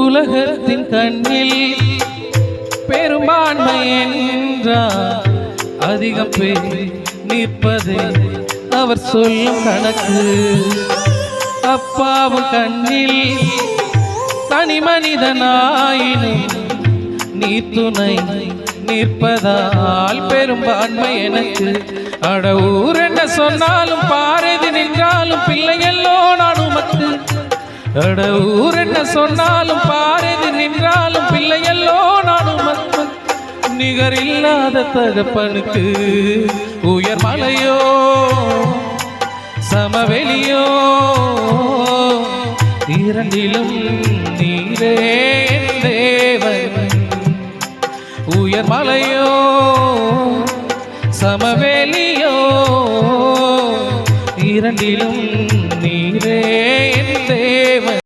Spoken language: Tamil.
உலகத்தின் கண்ணில் பெரும்பான்மை என்றார் அதிகம் பேர் நிற்பது அவர் சொல்லும் கணக்கு. அப்பாவும் கண்ணில் தனி மனிதனாயினும் நீ துணை நிற்பதால் பெரும்பான்மை எனக்கு. அட ஊர் என்ன சொன்னாலும் பாரதி நின்றாலும் பிள்ளையல்லோ நான் உமக்கு. அட ஊர் என்ன சொன்னாலும் பாரதி நின்றாலும் பிள்ளையல்லோ நான் உமக்கு. நிகரில்லாத தகப்பனுக்கு உயர் மலையோ சமவெளியோ இரண்டிலும் நீரே தேவன். உயர் மலையோ சமவெளியோ இரண்டிலும்